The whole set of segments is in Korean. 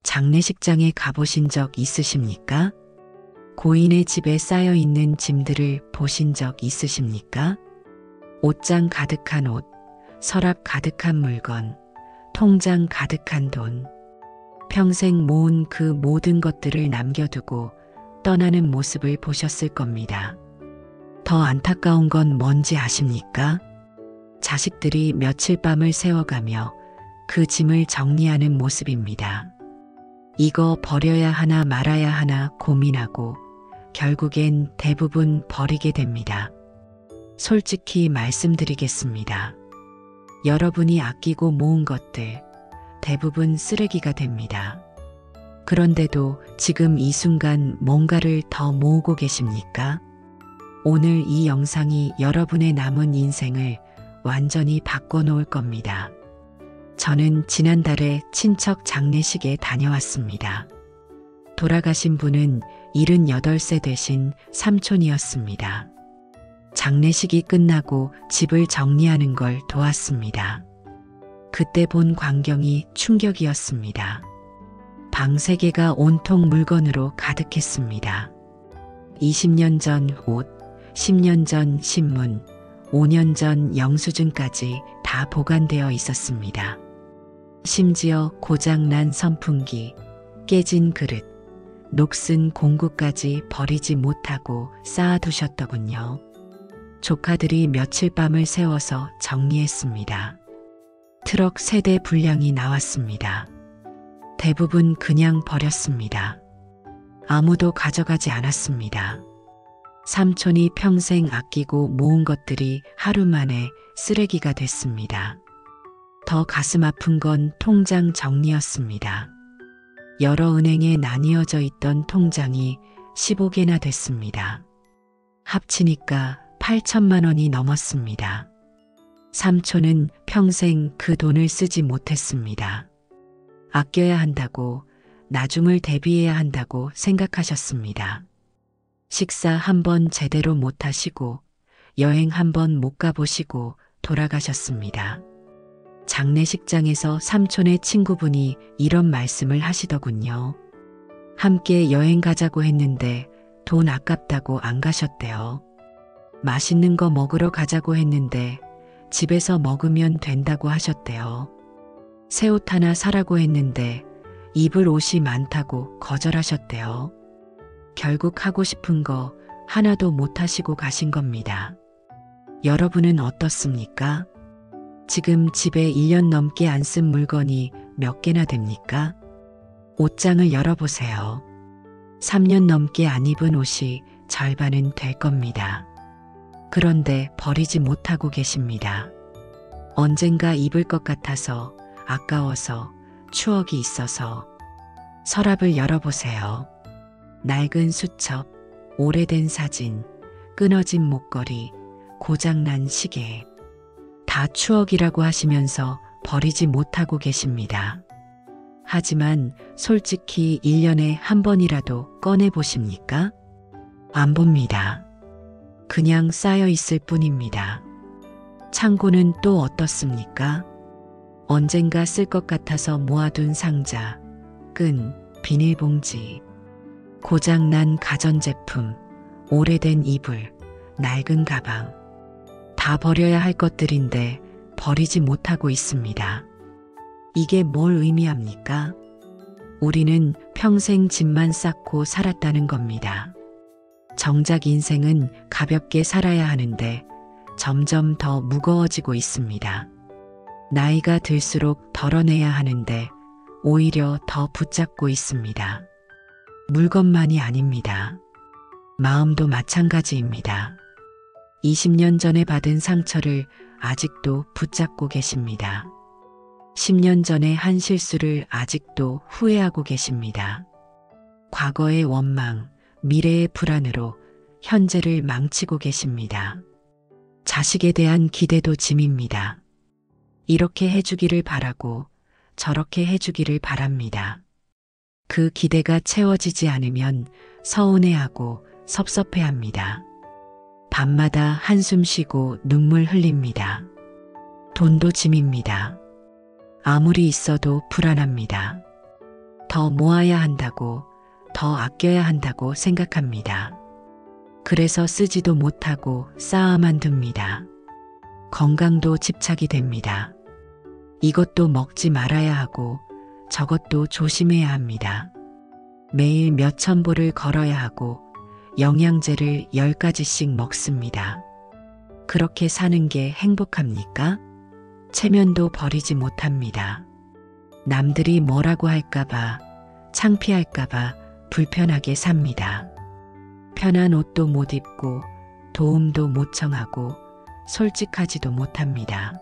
장례식장에 가보신 적 있으십니까? 고인의 집에 쌓여 있는 짐들을 보신 적 있으십니까? 옷장 가득한 옷, 서랍 가득한 물건, 통장 가득한 돈. 평생 모은 그 모든 것들을 남겨두고 떠나는 모습을 보셨을 겁니다. 더 안타까운 건 뭔지 아십니까? 자식들이 며칠 밤을 새워가며 그 짐을 정리하는 모습입니다. 이거 버려야 하나 말아야 하나 고민하고 결국엔 대부분 버리게 됩니다. 솔직히 말씀드리겠습니다. 여러분이 아끼고 모은 것들 대부분 쓰레기가 됩니다. 그런데도 지금 이 순간 뭔가를 더 모으고 계십니까? 오늘 이 영상이 여러분의 남은 인생을 완전히 바꿔놓을 겁니다. 저는 지난달에 친척 장례식에 다녀왔습니다. 돌아가신 분은 78세 되신 삼촌이었습니다. 장례식이 끝나고 집을 정리하는 걸 도왔습니다. 그때 본 광경이 충격이었습니다. 방 3개가 온통 물건으로 가득했습니다. 20년 전 옷, 10년 전 신문, 5년 전 영수증까지 다 보관되어 있었습니다. 심지어 고장난 선풍기, 깨진 그릇, 녹슨 공구까지 버리지 못하고 쌓아두셨더군요. 조카들이 며칠 밤을 새워서 정리했습니다. 트럭 3대 분량이 나왔습니다. 대부분 그냥 버렸습니다. 아무도 가져가지 않았습니다. 삼촌이 평생 아끼고 모은 것들이 하루 만에 쓰레기가 됐습니다. 더 가슴 아픈 건 통장 정리였습니다. 여러 은행에 나뉘어져 있던 통장이 15개나 됐습니다. 합치니까 8천만 원이 넘었습니다. 삼촌은 평생 그 돈을 쓰지 못했습니다. 아껴야 한다고, 나중을 대비해야 한다고 생각하셨습니다. 식사 한 번 제대로 못 하시고, 여행 한 번 못 가보시고 돌아가셨습니다. 장례식장에서 삼촌의 친구분이 이런 말씀을 하시더군요. 함께 여행 가자고 했는데 돈 아깝다고 안 가셨대요. 맛있는 거 먹으러 가자고 했는데 집에서 먹으면 된다고 하셨대요. 새 옷 하나 사라고 했는데 입을 옷이 많다고 거절하셨대요. 결국 하고 싶은 거 하나도 못 하시고 가신 겁니다. 여러분은 어떻습니까? 지금 집에 1년 넘게 안 쓴 물건이 몇 개나 됩니까? 옷장을 열어보세요. 3년 넘게 안 입은 옷이 절반은 될 겁니다. 그런데 버리지 못하고 계십니다. 언젠가 입을 것 같아서, 아까워서, 추억이 있어서. 서랍을 열어보세요. 낡은 수첩, 오래된 사진, 끊어진 목걸이, 고장난 시계. 다 추억이라고 하시면서 버리지 못하고 계십니다. 하지만 솔직히 1년에 한 번이라도 꺼내보십니까? 안 봅니다. 그냥 쌓여 있을 뿐입니다. 창고는 또 어떻습니까? 언젠가 쓸 것 같아서 모아둔 상자, 끈, 비닐봉지, 고장난 가전제품, 오래된 이불, 낡은 가방. 다 버려야 할 것들인데 버리지 못하고 있습니다. 이게 뭘 의미합니까? 우리는 평생 짐만 쌓고 살았다는 겁니다. 정작 인생은 가볍게 살아야 하는데 점점 더 무거워지고 있습니다. 나이가 들수록 덜어내야 하는데 오히려 더 붙잡고 있습니다. 물건만이 아닙니다. 마음도 마찬가지입니다. 20년 전에 받은 상처를 아직도 붙잡고 계십니다. 10년 전에 한 실수를 아직도 후회하고 계십니다. 과거의 원망, 미래의 불안으로 현재를 망치고 계십니다. 자식에 대한 기대도 짐입니다. 이렇게 해주기를 바라고 저렇게 해주기를 바랍니다. 그 기대가 채워지지 않으면 서운해하고 섭섭해합니다. 밤마다 한숨 쉬고 눈물 흘립니다. 돈도 짐입니다. 아무리 있어도 불안합니다. 더 모아야 한다고, 더 아껴야 한다고 생각합니다. 그래서 쓰지도 못하고 쌓아만 둡니다. 건강도 집착이 됩니다. 이것도 먹지 말아야 하고 저것도 조심해야 합니다. 매일 몇천 보를 걸어야 하고 영양제를 10가지씩 먹습니다. 그렇게 사는 게 행복합니까? 체면도 버리지 못합니다. 남들이 뭐라고 할까봐, 창피할까봐 불편하게 삽니다. 편한 옷도 못 입고 도움도 못 청하고 솔직하지도 못합니다.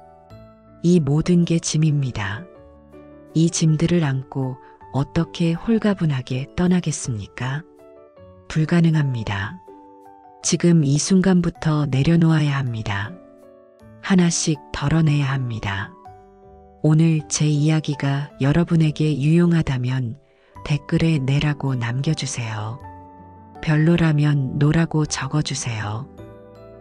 이 모든 게 짐입니다. 이 짐들을 안고 어떻게 홀가분하게 떠나겠습니까? 불가능합니다. 지금 이 순간부터 내려놓아야 합니다. 하나씩 덜어내야 합니다. 오늘 제 이야기가 여러분에게 유용하다면 댓글에 네라고 남겨주세요. 별로라면 노라고 적어주세요.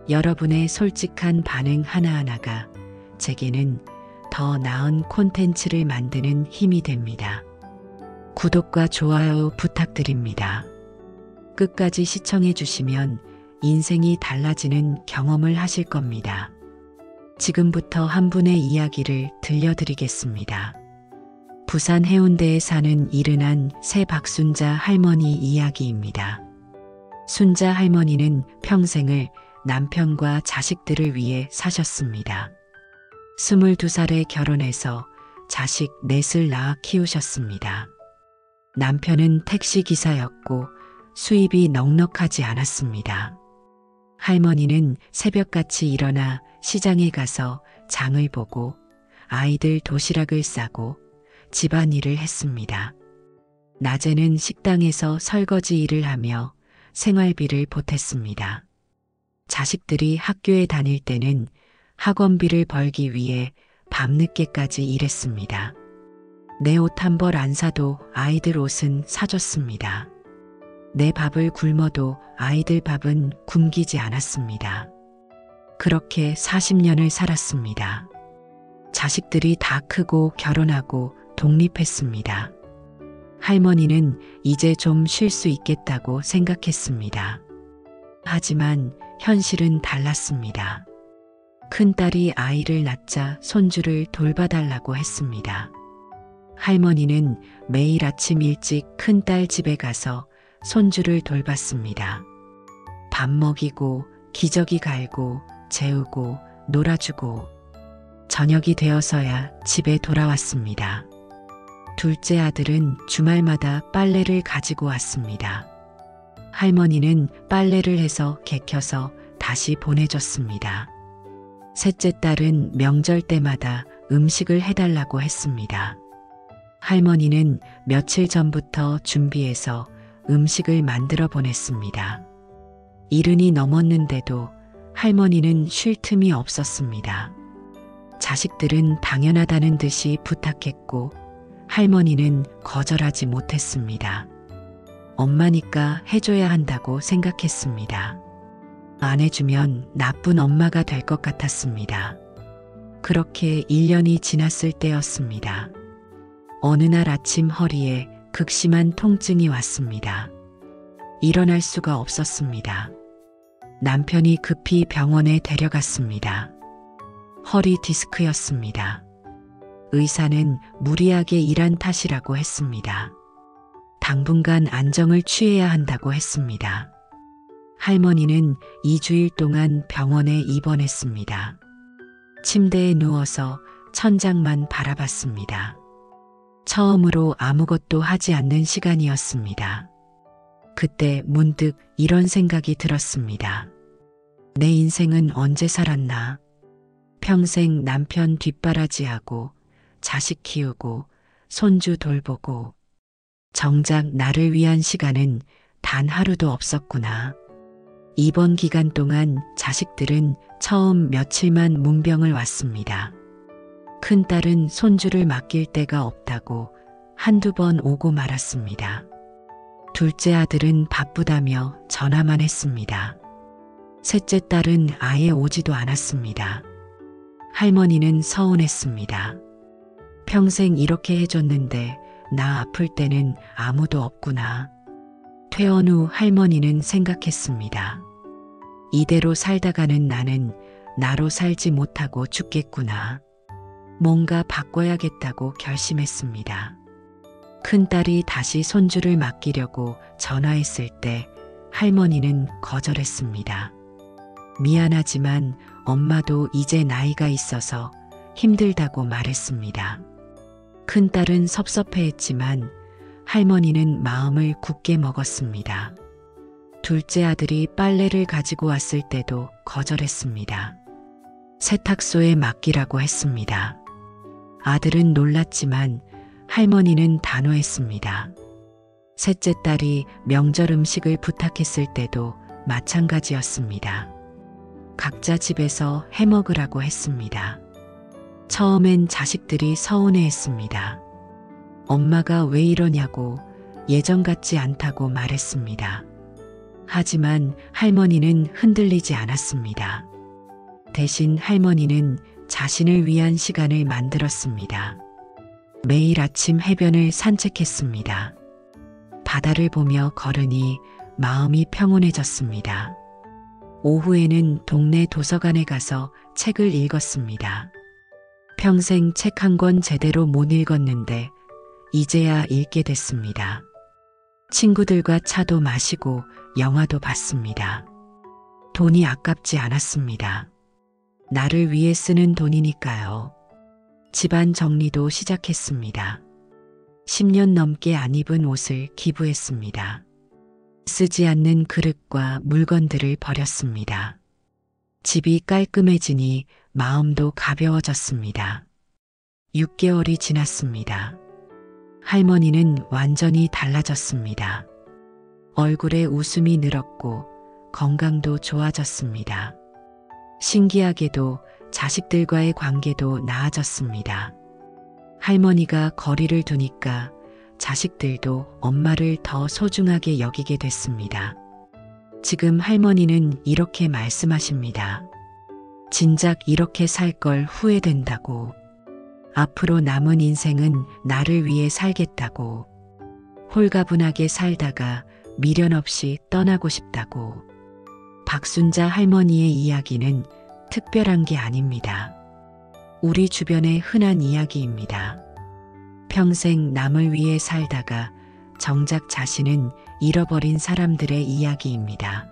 여러분의 솔직한 반응 하나하나가 제게는 더 나은 콘텐츠를 만드는 힘이 됩니다. 구독과 좋아요 부탁드립니다. 끝까지 시청해 주시면 인생이 달라지는 경험을 하실 겁니다. 지금부터 한 분의 이야기를 들려드리겠습니다. 부산 해운대에 사는 이른한 새 박순자 할머니 이야기입니다. 순자 할머니는 평생을 남편과 자식들을 위해 사셨습니다. 22살에 결혼해서 자식 넷을 낳아 키우셨습니다. 남편은 택시기사였고 수입이 넉넉하지 않았습니다. 할머니는 새벽같이 일어나 시장에 가서 장을 보고 아이들 도시락을 싸고 집안일을 했습니다. 낮에는 식당에서 설거지 일을 하며 생활비를 보탰습니다. 자식들이 학교에 다닐 때는 학원비를 벌기 위해 밤늦게까지 일했습니다. 내 옷 한 벌 안 사도 아이들 옷은 사줬습니다. 내 밥을 굶어도 아이들 밥은 굶기지 않았습니다. 그렇게 40년을 살았습니다. 자식들이 다 크고 결혼하고 독립했습니다. 할머니는 이제 좀 쉴 수 있겠다고 생각했습니다. 하지만 현실은 달랐습니다. 큰딸이 아이를 낳자 손주를 돌봐달라고 했습니다. 할머니는 매일 아침 일찍 큰딸 집에 가서 손주를 돌봤습니다. 밥 먹이고 기저귀 갈고 재우고 놀아주고 저녁이 되어서야 집에 돌아왔습니다. 둘째 아들은 주말마다 빨래를 가지고 왔습니다. 할머니는 빨래를 해서 개켜서 다시 보내줬습니다. 셋째 딸은 명절 때마다 음식을 해달라고 했습니다. 할머니는 며칠 전부터 준비해서 음식을 만들어 보냈습니다. 이른이 넘었는데도 할머니는 쉴 틈이 없었습니다. 자식들은 당연하다는 듯이 부탁했고 할머니는 거절하지 못했습니다. 엄마니까 해줘야 한다고 생각했습니다. 안 해주면 나쁜 엄마가 될 것 같았습니다. 그렇게 1년이 지났을 때였습니다. 어느 날 아침 허리에 극심한 통증이 왔습니다. 일어날 수가 없었습니다. 남편이 급히 병원에 데려갔습니다. 허리 디스크였습니다. 의사는 무리하게 일한 탓이라고 했습니다. 당분간 안정을 취해야 한다고 했습니다. 할머니는 2주일 동안 병원에 입원했습니다. 침대에 누워서 천장만 바라봤습니다. 처음으로 아무것도 하지 않는 시간이었습니다. 그때 문득 이런 생각이 들었습니다. 내 인생은 언제 살았나? 평생 남편 뒷바라지하고 자식 키우고 손주 돌보고 정작 나를 위한 시간은 단 하루도 없었구나. 입원 기간 동안 자식들은 처음 며칠만 문병을 왔습니다. 큰딸은 손주를 맡길 데가 없다고 한두 번 오고 말았습니다. 둘째 아들은 바쁘다며 전화만 했습니다. 셋째 딸은 아예 오지도 않았습니다. 할머니는 서운했습니다. 평생 이렇게 해줬는데 나 아플 때는 아무도 없구나. 퇴원 후 할머니는 생각했습니다. 이대로 살다가는 나는 나로 살지 못하고 죽겠구나. 뭔가 바꿔야겠다고 결심했습니다. 큰딸이 다시 손주를 맡기려고 전화했을 때 할머니는 거절했습니다. 미안하지만 엄마도 이제 나이가 있어서 힘들다고 말했습니다. 큰딸은 섭섭해했지만 할머니는 마음을 굳게 먹었습니다. 둘째 아들이 빨래를 가지고 왔을 때도 거절했습니다. 세탁소에 맡기라고 했습니다. 아들은 놀랐지만 할머니는 단호했습니다. 셋째 딸이 명절 음식을 부탁했을 때도 마찬가지였습니다. 각자 집에서 해 먹으라고 했습니다. 처음엔 자식들이 서운해했습니다. 엄마가 왜 이러냐고 예전 같지 않다고 말했습니다. 하지만 할머니는 흔들리지 않았습니다. 대신 할머니는 자신을 위한 시간을 만들었습니다. 매일 아침 해변을 산책했습니다. 바다를 보며 걸으니 마음이 평온해졌습니다. 오후에는 동네 도서관에 가서 책을 읽었습니다. 평생 책 한 권 제대로 못 읽었는데 이제야 읽게 됐습니다. 친구들과 차도 마시고 영화도 봤습니다. 돈이 아깝지 않았습니다. 나를 위해 쓰는 돈이니까요. 집안 정리도 시작했습니다. 10년 넘게 안 입은 옷을 기부했습니다. 쓰지 않는 그릇과 물건들을 버렸습니다. 집이 깔끔해지니 마음도 가벼워졌습니다. 6개월이 지났습니다. 할머니는 완전히 달라졌습니다. 얼굴에 웃음이 늘었고 건강도 좋아졌습니다. 신기하게도 자식들과의 관계도 나아졌습니다. 할머니가 거리를 두니까 자식들도 엄마를 더 소중하게 여기게 됐습니다. 지금 할머니는 이렇게 말씀하십니다. 진작 이렇게 살 걸 후회된다고. 앞으로 남은 인생은 나를 위해 살겠다고. 홀가분하게 살다가 미련 없이 떠나고 싶다고. 박순자 할머니의 이야기는 특별한 게 아닙니다. 우리 주변의 흔한 이야기입니다. 평생 남을 위해 살다가 정작 자신은 잃어버린 사람들의 이야기입니다.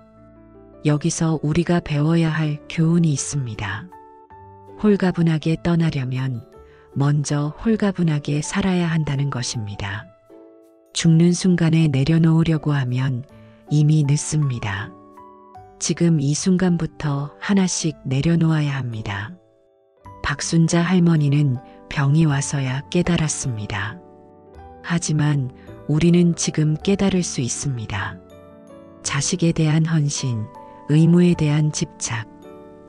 여기서 우리가 배워야 할 교훈이 있습니다. 홀가분하게 떠나려면 먼저 홀가분하게 살아야 한다는 것입니다. 죽는 순간에 내려놓으려고 하면 이미 늦습니다. 지금 이 순간부터 하나씩 내려놓아야 합니다. 박순자 할머니는 병이 와서야 깨달았습니다. 하지만 우리는 지금 깨달을 수 있습니다. 자식에 대한 헌신, 의무에 대한 집착,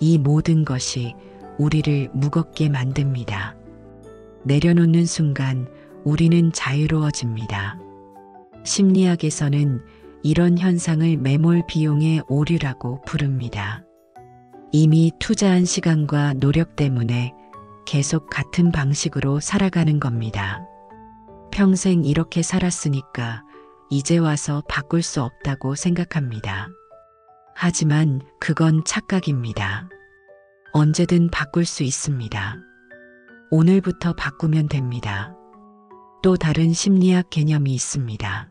이 모든 것이 우리를 무겁게 만듭니다. 내려놓는 순간 우리는 자유로워집니다. 심리학에서는 이런 현상을 매몰 비용의 오류라고 부릅니다. 이미 투자한 시간과 노력 때문에 계속 같은 방식으로 살아가는 겁니다. 평생 이렇게 살았으니까 이제 와서 바꿀 수 없다고 생각합니다. 하지만 그건 착각입니다. 언제든 바꿀 수 있습니다. 오늘부터 바꾸면 됩니다. 또 다른 심리학 개념이 있습니다.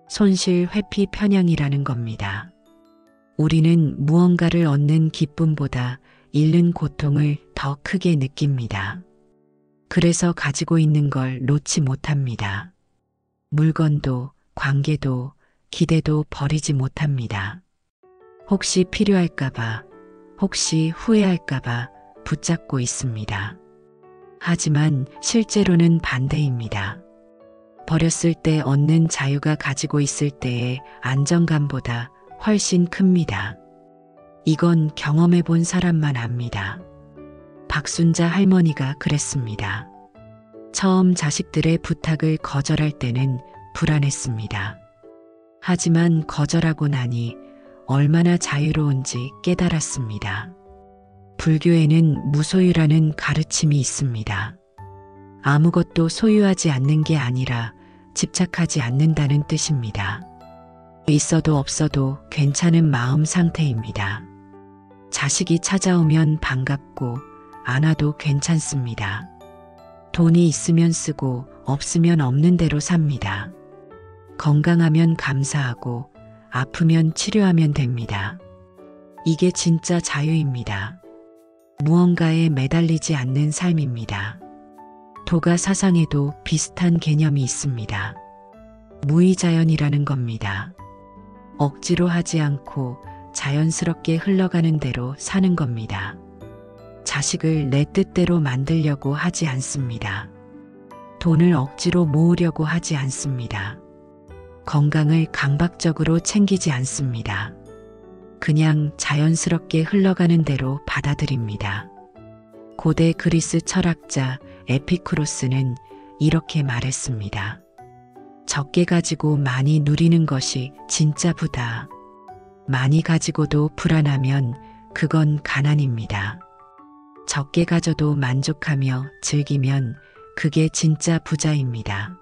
손실 회피 편향이라는 겁니다. 우리는 무언가를 얻는 기쁨보다 잃는 고통을 더 크게 느낍니다. 그래서 가지고 있는 걸 놓지 못합니다. 물건도, 관계도, 기대도 버리지 못합니다. 혹시 필요할까봐, 혹시 후회할까봐 붙잡고 있습니다. 하지만 실제로는 반대입니다. 버렸을 때 얻는 자유가 가지고 있을 때의 안정감보다 훨씬 큽니다. 이건 경험해 본 사람만 압니다. 박순자 할머니가 그랬습니다. 처음 자식들의 부탁을 거절할 때는 불안했습니다. 하지만 거절하고 나니 얼마나 자유로운지 깨달았습니다. 불교에는 무소유라는 가르침이 있습니다. 아무것도 소유하지 않는 게 아니라 집착하지 않는다는 뜻입니다. 있어도 없어도 괜찮은 마음 상태입니다. 자식이 찾아오면 반갑고 안 와도 괜찮습니다. 돈이 있으면 쓰고 없으면 없는 대로 삽니다. 건강하면 감사하고 아프면 치료하면 됩니다. 이게 진짜 자유입니다. 무언가에 매달리지 않는 삶입니다. 도가 사상에도 비슷한 개념이 있습니다. 무의자연이라는 겁니다. 억지로 하지 않고 자연스럽게 흘러가는 대로 사는 겁니다. 자식을 내 뜻대로 만들려고 하지 않습니다. 돈을 억지로 모으려고 하지 않습니다. 건강을 강박적으로 챙기지 않습니다. 그냥 자연스럽게 흘러가는 대로 받아들입니다. 고대 그리스 철학자 에피쿠로스는 이렇게 말했습니다. 적게 가지고 많이 누리는 것이 진짜 부다. 많이 가지고도 불안하면 그건 가난입니다. 적게 가져도 만족하며 즐기면 그게 진짜 부자입니다.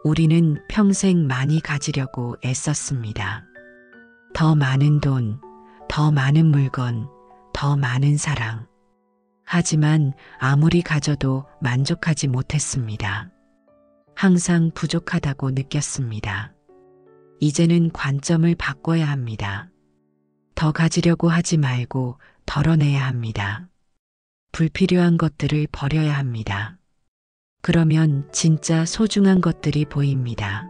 우리는 평생 많이 가지려고 애썼습니다. 더 많은 돈, 더 많은 물건, 더 많은 사랑. 하지만 아무리 가져도 만족하지 못했습니다. 항상 부족하다고 느꼈습니다. 이제는 관점을 바꿔야 합니다. 더 가지려고 하지 말고 덜어내야 합니다. 불필요한 것들을 버려야 합니다. 그러면 진짜 소중한 것들이 보입니다.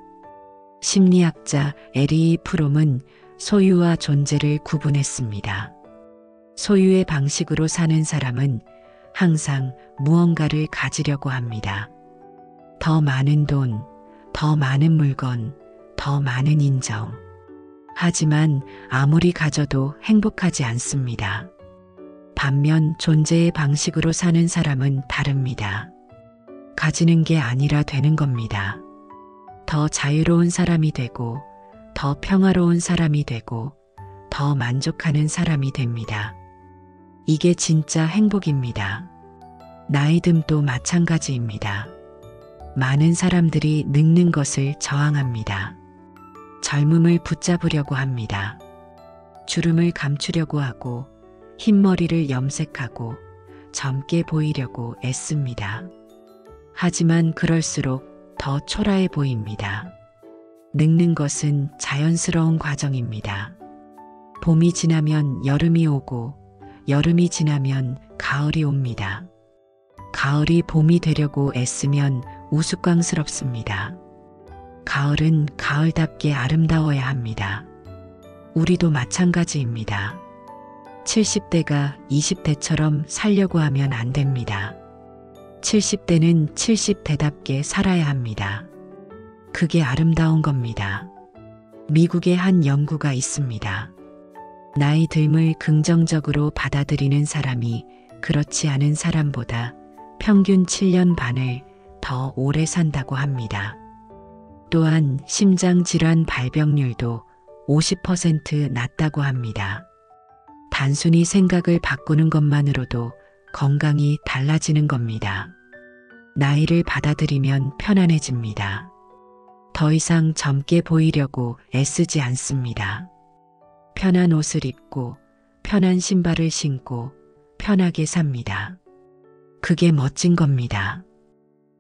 심리학자 에리히 프롬은 소유와 존재를 구분했습니다. 소유의 방식으로 사는 사람은 항상 무언가를 가지려고 합니다. 더 많은 돈, 더 많은 물건, 더 많은 인정. 하지만 아무리 가져도 행복하지 않습니다. 반면 존재의 방식으로 사는 사람은 다릅니다. 가지는 게 아니라 되는 겁니다. 더 자유로운 사람이 되고, 더 평화로운 사람이 되고, 더 만족하는 사람이 됩니다. 이게 진짜 행복입니다. 나이듦도 마찬가지입니다. 많은 사람들이 늙는 것을 저항합니다. 젊음을 붙잡으려고 합니다. 주름을 감추려고 하고 흰머리를 염색하고 젊게 보이려고 애씁니다. 하지만 그럴수록 더 초라해 보입니다. 늙는 것은 자연스러운 과정입니다. 봄이 지나면 여름이 오고 여름이 지나면 가을이 옵니다. 가을이 봄이 되려고 애쓰면 우스꽝스럽습니다. 가을은 가을답게 아름다워야 합니다. 우리도 마찬가지입니다. 70대가 20대처럼 살려고 하면 안 됩니다. 70대는 70대답게 살아야 합니다. 그게 아름다운 겁니다. 미국의 한 연구가 있습니다. 나이 듦을 긍정적으로 받아들이는 사람이 그렇지 않은 사람보다 평균 7년 반을 더 오래 산다고 합니다. 또한 심장질환 발병률도 50% 낮다고 합니다. 단순히 생각을 바꾸는 것만으로도 건강이 달라지는 겁니다. 나이를 받아들이면 편안해집니다. 더 이상 젊게 보이려고 애쓰지 않습니다. 편한 옷을 입고 편한 신발을 신고 편하게 삽니다. 그게 멋진 겁니다.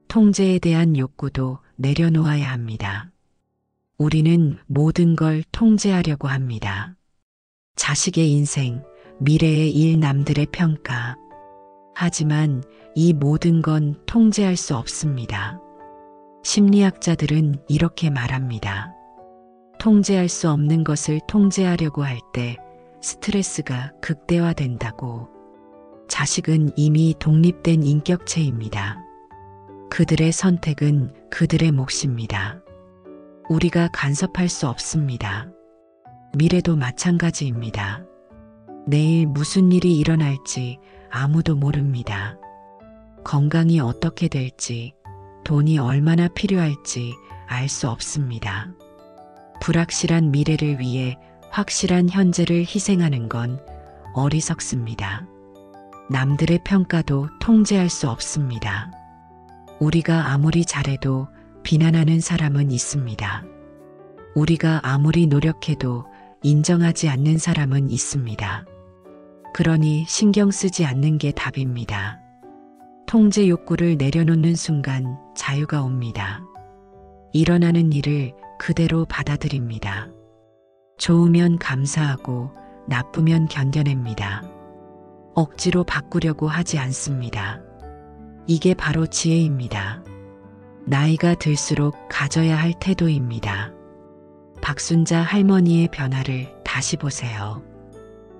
통제에 대한 욕구도 내려놓아야 합니다. 우리는 모든 걸 통제하려고 합니다. 자식의 인생, 미래의 일, 남들의 평가. 하지만 이 모든 건 통제할 수 없습니다. 심리학자들은 이렇게 말합니다. 통제할 수 없는 것을 통제하려고 할 때 스트레스가 극대화된다고. 자식은 이미 독립된 인격체입니다. 그들의 선택은 그들의 몫입니다. 우리가 간섭할 수 없습니다. 미래도 마찬가지입니다. 내일 무슨 일이 일어날지 아무도 모릅니다. 건강이 어떻게 될지, 돈이 얼마나 필요할지 알 수 없습니다. 불확실한 미래를 위해 확실한 현재를 희생하는 건 어리석습니다. 남들의 평가도 통제할 수 없습니다. 우리가 아무리 잘해도 비난하는 사람은 있습니다. 우리가 아무리 노력해도 인정하지 않는 사람은 있습니다. 그러니 신경 쓰지 않는 게 답입니다. 통제 욕구를 내려놓는 순간 자유가 옵니다. 일어나는 일을 그대로 받아들입니다. 좋으면 감사하고 나쁘면 견뎌냅니다. 억지로 바꾸려고 하지 않습니다. 이게 바로 지혜입니다. 나이가 들수록 가져야 할 태도입니다. 박순자 할머니의 변화를 다시 보세요.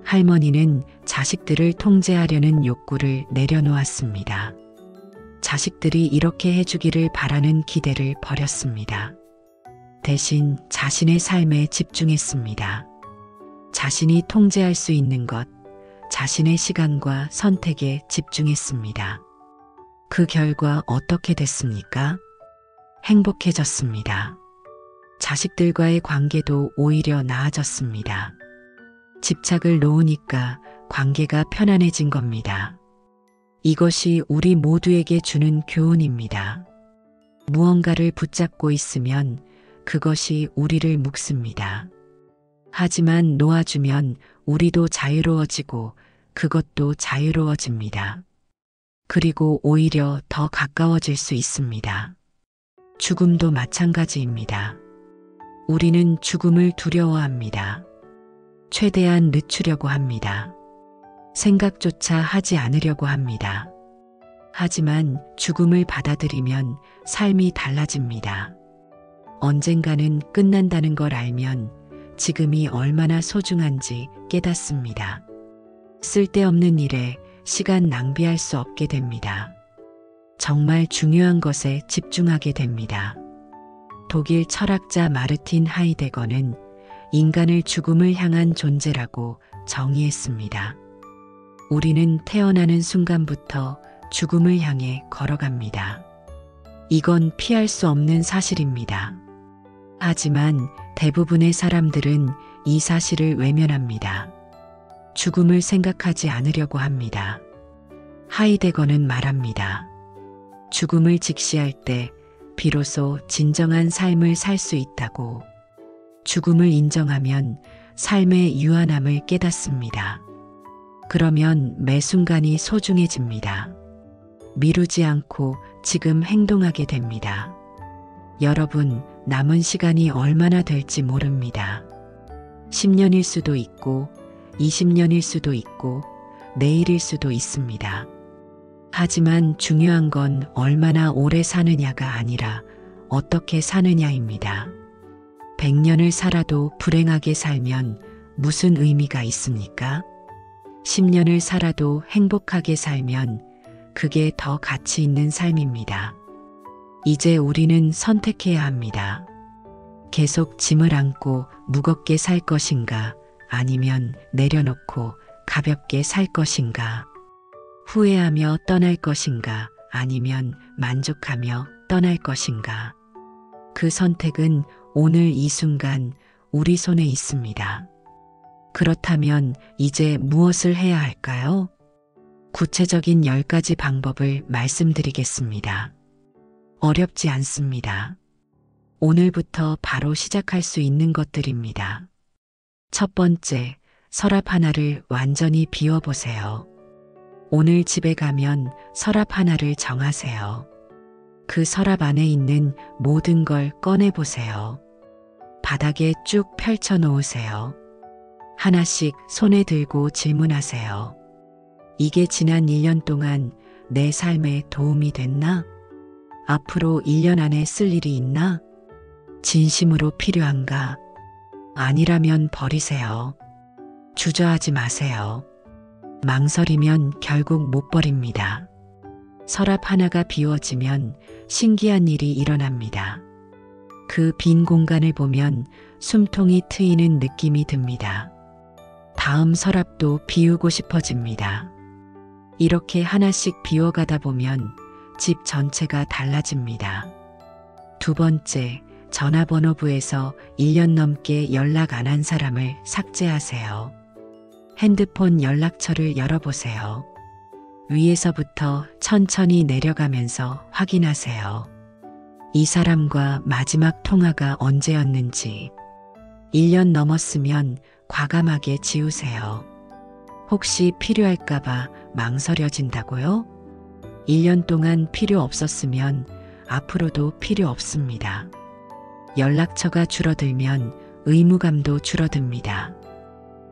할머니는 자식들을 통제하려는 욕구를 내려놓았습니다. 자식들이 이렇게 해주기를 바라는 기대를 버렸습니다. 대신 자신의 삶에 집중했습니다. 자신이 통제할 수 있는 것, 자신의 시간과 선택에 집중했습니다. 그 결과 어떻게 됐습니까? 행복해졌습니다. 자식들과의 관계도 오히려 나아졌습니다. 집착을 놓으니까 관계가 편안해진 겁니다. 이것이 우리 모두에게 주는 교훈입니다. 무언가를 붙잡고 있으면 그것이 우리를 묶습니다. 하지만 놓아주면 우리도 자유로워지고 그것도 자유로워집니다. 그리고 오히려 더 가까워질 수 있습니다. 죽음도 마찬가지입니다. 우리는 죽음을 두려워합니다. 최대한 늦추려고 합니다. 생각조차 하지 않으려고 합니다. 하지만 죽음을 받아들이면 삶이 달라집니다. 언젠가는 끝난다는 걸 알면 지금이 얼마나 소중한지 깨닫습니다. 쓸데없는 일에 시간 낭비할 수 없게 됩니다. 정말 중요한 것에 집중하게 됩니다. 독일 철학자 마르틴 하이데거는 인간을 죽음을 향한 존재라고 정의했습니다. 우리는 태어나는 순간부터 죽음을 향해 걸어갑니다. 이건 피할 수 없는 사실입니다. 하지만 대부분의 사람들은 이 사실을 외면합니다. 죽음을 생각하지 않으려고 합니다. 하이데거는 말합니다. 죽음을 직시할 때 비로소 진정한 삶을 살 수 있다고. 죽음을 인정하면 삶의 유한함을 깨닫습니다. 그러면 매 순간이 소중해집니다. 미루지 않고 지금 행동하게 됩니다. 여러분, 남은 시간이 얼마나 될지 모릅니다. 10년일 수도 있고 20년일 수도 있고 내일일 수도 있습니다. 하지만 중요한 건 얼마나 오래 사느냐가 아니라 어떻게 사느냐입니다. 100년을 살아도 불행하게 살면 무슨 의미가 있습니까? 10년을 살아도 행복하게 살면 그게 더 가치 있는 삶입니다. 이제 우리는 선택해야 합니다. 계속 짐을 안고 무겁게 살 것인가, 아니면 내려놓고 가볍게 살 것인가, 후회하며 떠날 것인가, 아니면 만족하며 떠날 것인가. 그 선택은 오늘 이 순간 우리 손에 있습니다. 그렇다면 이제 무엇을 해야 할까요? 구체적인 10가지 방법을 말씀드리겠습니다. 어렵지 않습니다. 오늘부터 바로 시작할 수 있는 것들입니다. 첫 번째, 서랍 하나를 완전히 비워보세요. 오늘 집에 가면 서랍 하나를 정하세요. 그 서랍 안에 있는 모든 걸 꺼내보세요. 바닥에 쭉 펼쳐 놓으세요. 하나씩 손에 들고 질문하세요. 이게 지난 1년 동안 내 삶에 도움이 됐나? 앞으로 1년 안에 쓸 일이 있나? 진심으로 필요한가? 아니라면 버리세요. 주저하지 마세요. 망설이면 결국 못 버립니다. 서랍 하나가 비워지면 신기한 일이 일어납니다. 그 빈 공간을 보면 숨통이 트이는 느낌이 듭니다. 다음 서랍도 비우고 싶어집니다. 이렇게 하나씩 비워가다 보면 집 전체가 달라집니다. 두 번째, 전화번호부에서 1년 넘게 연락 안 한 사람을 삭제하세요. 핸드폰 연락처를 열어보세요. 위에서부터 천천히 내려가면서 확인하세요. 이 사람과 마지막 통화가 언제였는지. 1년 넘었으면 과감하게 지우세요. 혹시 필요할까봐 망설여진다고요? 1년 동안 필요 없었으면 앞으로도 필요 없습니다. 연락처가 줄어들면 의무감도 줄어듭니다.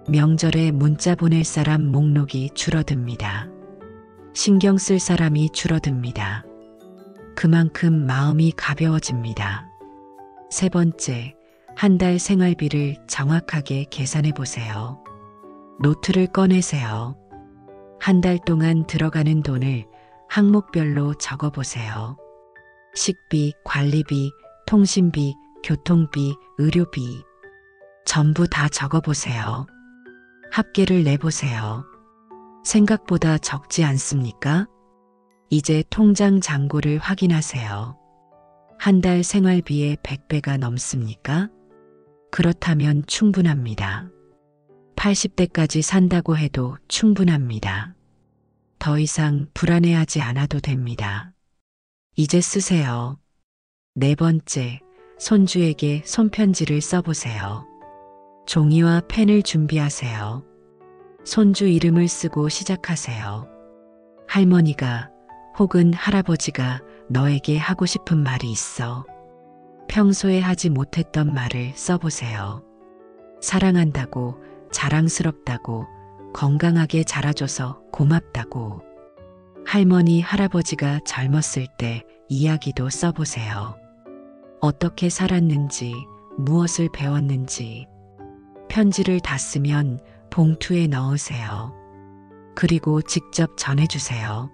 명절에 문자 보낼 사람 목록이 줄어듭니다. 신경 쓸 사람이 줄어듭니다. 그만큼 마음이 가벼워집니다. 세 번째, 한 달 생활비를 정확하게 계산해 보세요. 노트를 꺼내세요. 한 달 동안 들어가는 돈을 항목별로 적어 보세요. 식비, 관리비, 통신비, 교통비, 의료비. 전부 다 적어 보세요. 합계를 내보세요. 생각보다 적지 않습니까? 이제 통장 잔고를 확인하세요. 한 달 생활비의 100배가 넘습니까? 그렇다면 충분합니다. 80대까지 산다고 해도 충분합니다. 더 이상 불안해하지 않아도 됩니다. 이제 쓰세요. 네 번째, 손주에게 손편지를 써보세요. 종이와 펜을 준비하세요. 손주 이름을 쓰고 시작하세요. 할머니가 혹은 할아버지가 너에게 하고 싶은 말이 있어. 평소에 하지 못했던 말을 써보세요. 사랑한다고, 자랑스럽다고, 건강하게 자라줘서 고맙다고. 할머니, 할아버지가 젊었을 때 이야기도 써보세요. 어떻게 살았는지, 무엇을 배웠는지. 편지를 다 쓰면 봉투에 넣으세요. 그리고 직접 전해주세요.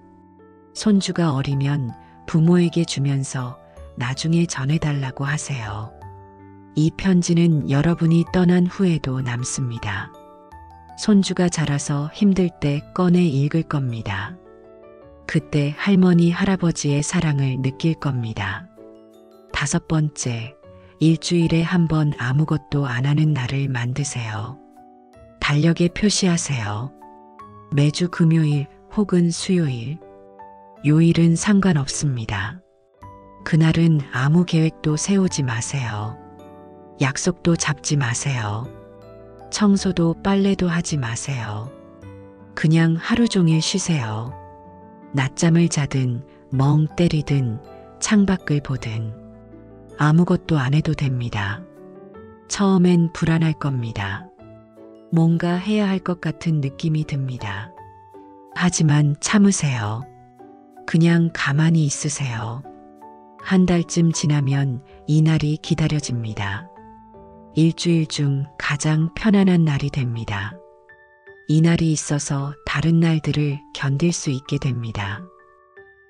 손주가 어리면 부모에게 주면서 나중에 전해달라고 하세요. 이 편지는 여러분이 떠난 후에도 남습니다. 손주가 자라서 힘들 때 꺼내 읽을 겁니다. 그때 할머니, 할아버지의 사랑을 느낄 겁니다. 다섯 번째, 일주일에 한 번 아무것도 안 하는 날을 만드세요. 달력에 표시하세요. 매주 금요일 혹은 수요일. 요일은 상관없습니다. 그날은 아무 계획도 세우지 마세요. 약속도 잡지 마세요. 청소도 빨래도 하지 마세요. 그냥 하루 종일 쉬세요. 낮잠을 자든 멍 때리든 창밖을 보든 아무것도 안 해도 됩니다. 처음엔 불안할 겁니다. 뭔가 해야 할 것 같은 느낌이 듭니다. 하지만 참으세요. 그냥 가만히 있으세요. 한 달쯤 지나면 이 날이 기다려집니다. 일주일 중 가장 편안한 날이 됩니다. 이 날이 있어서 다른 날들을 견딜 수 있게 됩니다.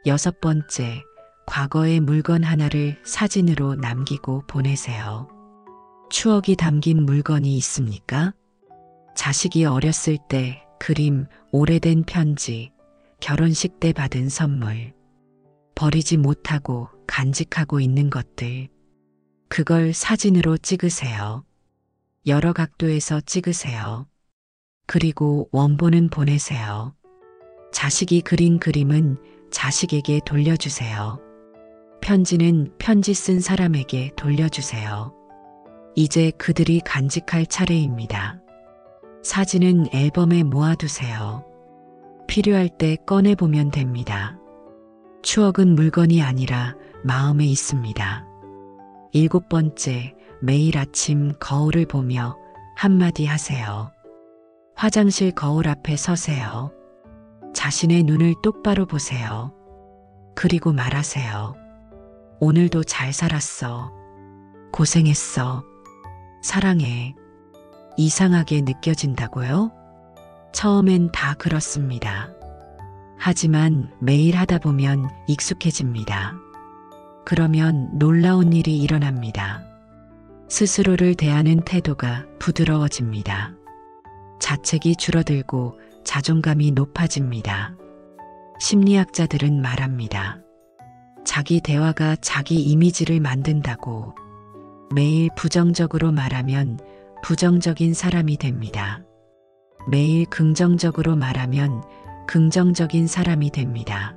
여섯 번째, 과거의 물건 하나를 사진으로 남기고 보내세요. 추억이 담긴 물건이 있습니까? 자식이 어렸을 때 그림, 오래된 편지, 결혼식 때 받은 선물, 버리지 못하고 간직하고 있는 것들. 그걸 사진으로 찍으세요. 여러 각도에서 찍으세요. 그리고 원본은 보내세요. 자식이 그린 그림은 자식에게 돌려주세요. 편지는 편지 쓴 사람에게 돌려주세요. 이제 그들이 간직할 차례입니다. 사진은 앨범에 모아두세요. 필요할 때 꺼내보면 됩니다. 추억은 물건이 아니라 마음에 있습니다. 일곱 번째, 매일 아침 거울을 보며 한마디 하세요. 화장실 거울 앞에 서세요. 자신의 눈을 똑바로 보세요. 그리고 말하세요. 오늘도 잘 살았어. 고생했어. 사랑해. 이상하게 느껴진다고요? 처음엔 다 그렇습니다. 하지만 매일 하다 보면 익숙해집니다. 그러면 놀라운 일이 일어납니다. 스스로를 대하는 태도가 부드러워집니다. 자책이 줄어들고 자존감이 높아집니다. 심리학자들은 말합니다. 자기 대화가 자기 이미지를 만든다고. 매일 부정적으로 말하면 부정적인 사람이 됩니다. 매일 긍정적으로 말하면 긍정적인 사람이 됩니다.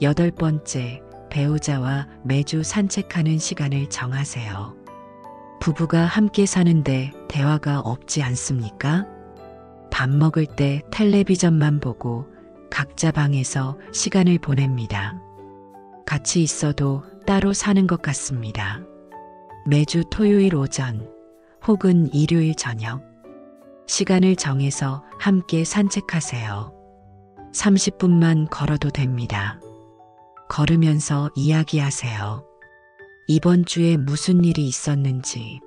8번째, 배우자와 매주 산책하는 시간을 정하세요. 부부가 함께 사는데 대화가 없지 않습니까? 밥 먹을 때 텔레비전만 보고 각자 방에서 시간을 보냅니다. 같이 있어도 따로 사는 것 같습니다. 매주 토요일 오전 혹은 일요일 저녁 시간을 정해서 함께 산책하세요. 30분만 걸어도 됩니다. 걸으면서 이야기하세요. 이번 주에 무슨 일이 있었는지,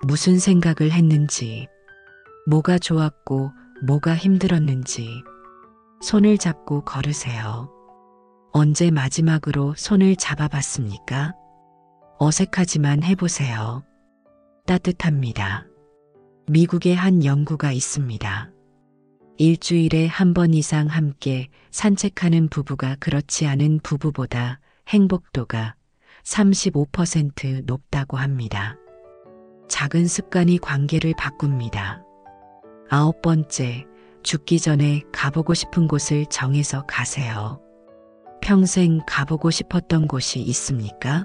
무슨 생각을 했는지, 뭐가 좋았고 뭐가 힘들었는지 손을 잡고 걸으세요. 언제 마지막으로 손을 잡아봤습니까? 어색하지만 해보세요. 따뜻합니다. 미국의 한 연구가 있습니다. 일주일에 한 번 이상 함께 산책하는 부부가 그렇지 않은 부부보다 행복도가 35% 높다고 합니다. 작은 습관이 관계를 바꿉니다. 9번째, 죽기 전에 가보고 싶은 곳을 정해서 가세요. 평생 가보고 싶었던 곳이 있습니까?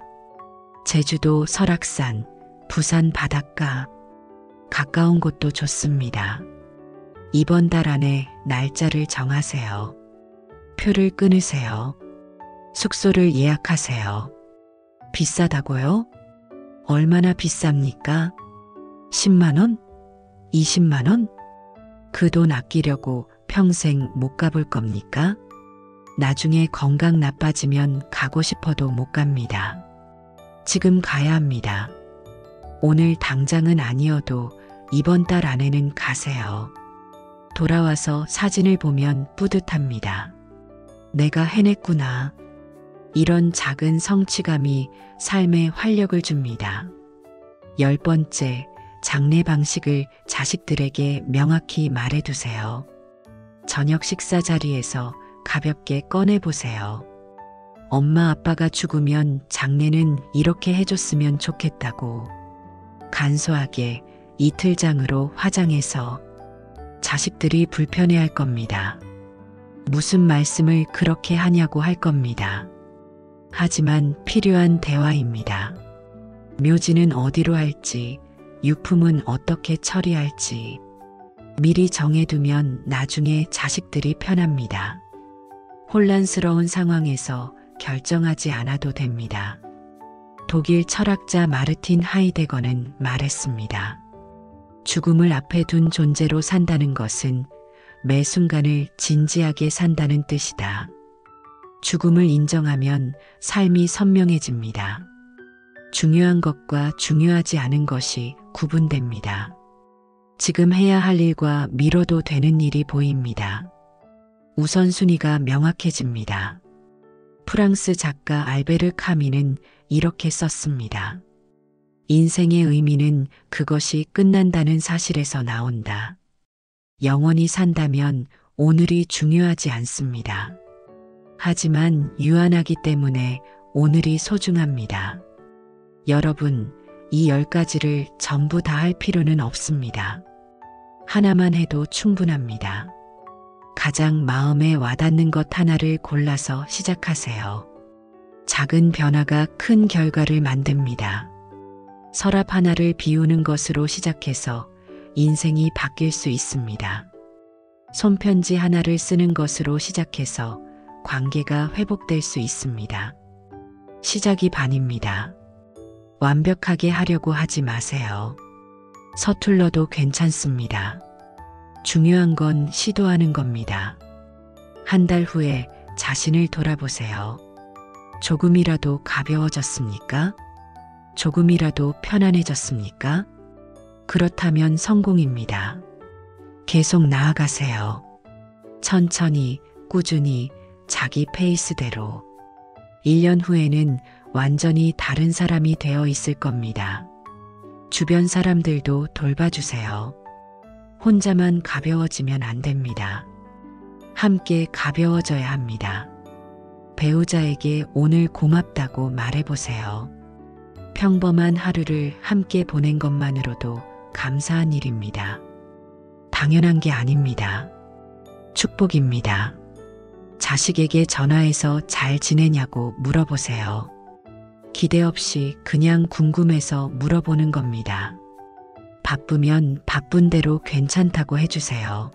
제주도 설악산, 부산 바닷가, 가까운 곳도 좋습니다. 이번 달 안에 날짜를 정하세요. 표를 끊으세요. 숙소를 예약하세요. 비싸다고요? 얼마나 비쌉니까? 10만 원? 20만 원? 그 돈 아끼려고 평생 못 가볼 겁니까? 나중에 건강 나빠지면 가고 싶어도 못 갑니다. 지금 가야 합니다. 오늘 당장은 아니어도 이번 달 안에는 가세요. 돌아와서 사진을 보면 뿌듯합니다. 내가 해냈구나. 이런 작은 성취감이 삶에 활력을 줍니다. 10번째, 장례 방식을 자식들에게 명확히 말해두세요. 저녁 식사 자리에서 가볍게 꺼내보세요. 엄마 아빠가 죽으면 장례는 이렇게 해줬으면 좋겠다고. 간소하게 이틀장으로 화장해서 자식들이 불편해할 겁니다. 무슨 말씀을 그렇게 하냐고 할 겁니다. 하지만 필요한 대화입니다. 묘지는 어디로 할지, 유품은 어떻게 처리할지 미리 정해두면 나중에 자식들이 편합니다. 혼란스러운 상황에서 결정하지 않아도 됩니다. 독일 철학자 마르틴 하이데거는 말했습니다. 죽음을 앞에 둔 존재로 산다는 것은 매 순간을 진지하게 산다는 뜻이다. 죽음을 인정하면 삶이 선명해집니다. 중요한 것과 중요하지 않은 것이 구분됩니다. 지금 해야 할 일과 미뤄도 되는 일이 보입니다. 우선순위가 명확해집니다. 프랑스 작가 알베르 카미는 이렇게 썼습니다. 인생의 의미는 그것이 끝난다는 사실에서 나온다. 영원히 산다면 오늘이 중요하지 않습니다. 하지만 유한하기 때문에 오늘이 소중합니다. 여러분, 이 10가지를 전부 다 할 필요는 없습니다. 하나만 해도 충분합니다. 가장 마음에 와닿는 것 하나를 골라서 시작하세요. 작은 변화가 큰 결과를 만듭니다. 서랍 하나를 비우는 것으로 시작해서 인생이 바뀔 수 있습니다. 손편지 하나를 쓰는 것으로 시작해서 관계가 회복될 수 있습니다. 시작이 반입니다. 완벽하게 하려고 하지 마세요. 서툴러도 괜찮습니다. 중요한 건 시도하는 겁니다. 한 달 후에 자신을 돌아보세요. 조금이라도 가벼워졌습니까? 조금이라도 편안해졌습니까? 그렇다면 성공입니다. 계속 나아가세요. 천천히, 꾸준히, 자기 페이스대로. 1년 후에는 완전히 다른 사람이 되어 있을 겁니다. 주변 사람들도 돌봐주세요. 혼자만 가벼워지면 안 됩니다. 함께 가벼워져야 합니다. 배우자에게 오늘 고맙다고 말해보세요. 평범한 하루를 함께 보낸 것만으로도 감사한 일입니다. 당연한 게 아닙니다. 축복입니다. 자식에게 전화해서 잘 지내냐고 물어보세요. 기대 없이 그냥 궁금해서 물어보는 겁니다. 바쁘면 바쁜 대로 괜찮다고 해주세요.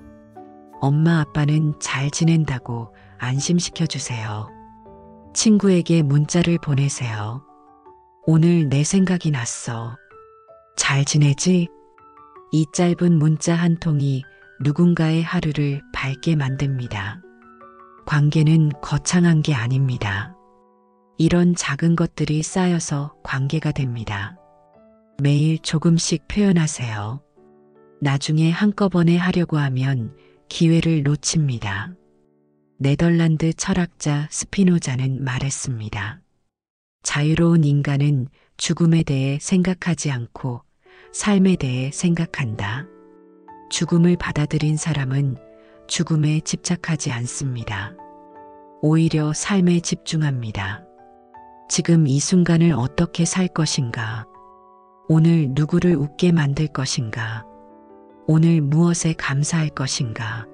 엄마 아빠는 잘 지낸다고 안심시켜 주세요. 친구에게 문자를 보내세요. 오늘 내 생각이 났어. 잘 지내지? 이 짧은 문자 한 통이 누군가의 하루를 밝게 만듭니다. 관계는 거창한 게 아닙니다. 이런 작은 것들이 쌓여서 관계가 됩니다. 매일 조금씩 표현하세요. 나중에 한꺼번에 하려고 하면 기회를 놓칩니다. 네덜란드 철학자 스피노자는 말했습니다. 자유로운 인간은 죽음에 대해 생각하지 않고 삶에 대해 생각한다. 죽음을 받아들인 사람은 죽음에 집착하지 않습니다. 오히려 삶에 집중합니다. 지금 이 순간을 어떻게 살 것인가? 오늘 누구를 웃게 만들 것인가? 오늘 무엇에 감사할 것인가?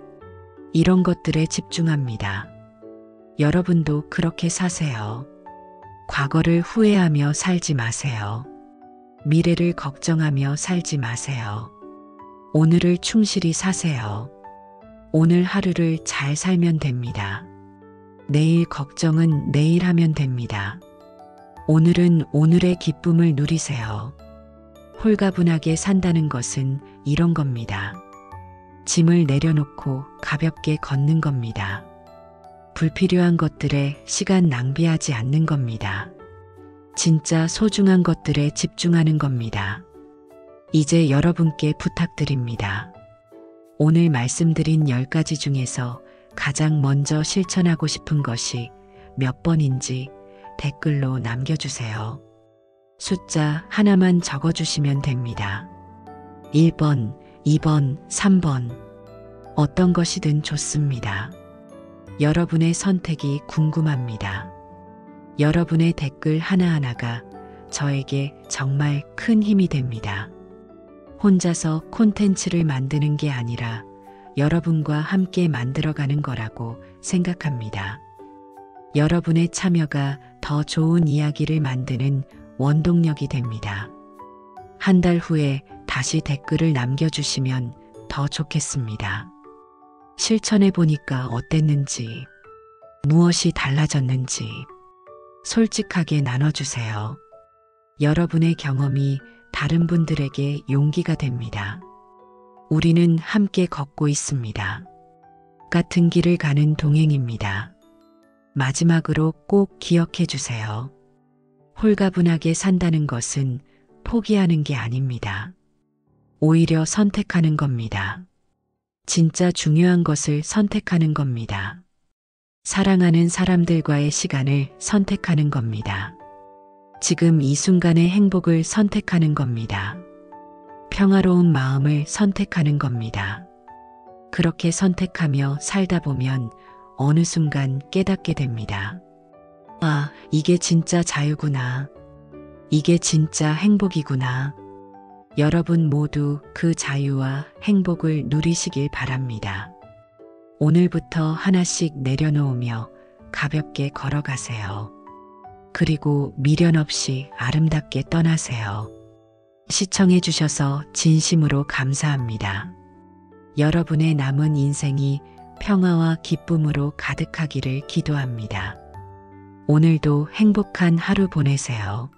이런 것들에 집중합니다. 여러분도 그렇게 사세요. 과거를 후회하며 살지 마세요. 미래를 걱정하며 살지 마세요. 오늘을 충실히 사세요. 오늘 하루를 잘 살면 됩니다. 내일 걱정은 내일 하면 됩니다. 오늘은 오늘의 기쁨을 누리세요. 홀가분하게 산다는 것은 이런 겁니다. 짐을 내려놓고 가볍게 걷는 겁니다. 불필요한 것들에 시간 낭비하지 않는 겁니다. 진짜 소중한 것들에 집중하는 겁니다. 이제 여러분께 부탁드립니다. 오늘 말씀드린 10가지 중에서 가장 먼저 실천하고 싶은 것이 몇 번인지 댓글로 남겨주세요. 숫자 하나만 적어주시면 됩니다. 1번, 2번, 3번. 어떤 것이든 좋습니다. 여러분의 선택이 궁금합니다. 여러분의 댓글 하나하나가 저에게 정말 큰 힘이 됩니다. 혼자서 콘텐츠를 만드는 게 아니라 여러분과 함께 만들어가는 거라고 생각합니다. 여러분의 참여가 더 좋은 이야기를 만드는 원동력이 됩니다. 한 달 후에 다시 댓글을 남겨주시면 더 좋겠습니다. 실천해 보니까 어땠는지, 무엇이 달라졌는지 솔직하게 나눠주세요. 여러분의 경험이 다른 분들에게 용기가 됩니다. 우리는 함께 걷고 있습니다. 같은 길을 가는 동행입니다. 마지막으로 꼭 기억해 주세요. 홀가분하게 산다는 것은 포기하는 게 아닙니다. 오히려 선택하는 겁니다. 진짜 중요한 것을 선택하는 겁니다. 사랑하는 사람들과의 시간을 선택하는 겁니다. 지금 이 순간의 행복을 선택하는 겁니다. 평화로운 마음을 선택하는 겁니다. 그렇게 선택하며 살다 보면 어느 순간 깨닫게 됩니다. 아, 이게 진짜 자유구나. 이게 진짜 행복이구나. 여러분 모두 그 자유와 행복을 누리시길 바랍니다. 오늘부터 하나씩 내려놓으며 가볍게 걸어가세요. 그리고 미련 없이 아름답게 떠나세요. 시청해 주셔서 진심으로 감사합니다. 여러분의 남은 인생이 평화와 기쁨으로 가득하기를 기도합니다. 오늘도 행복한 하루 보내세요.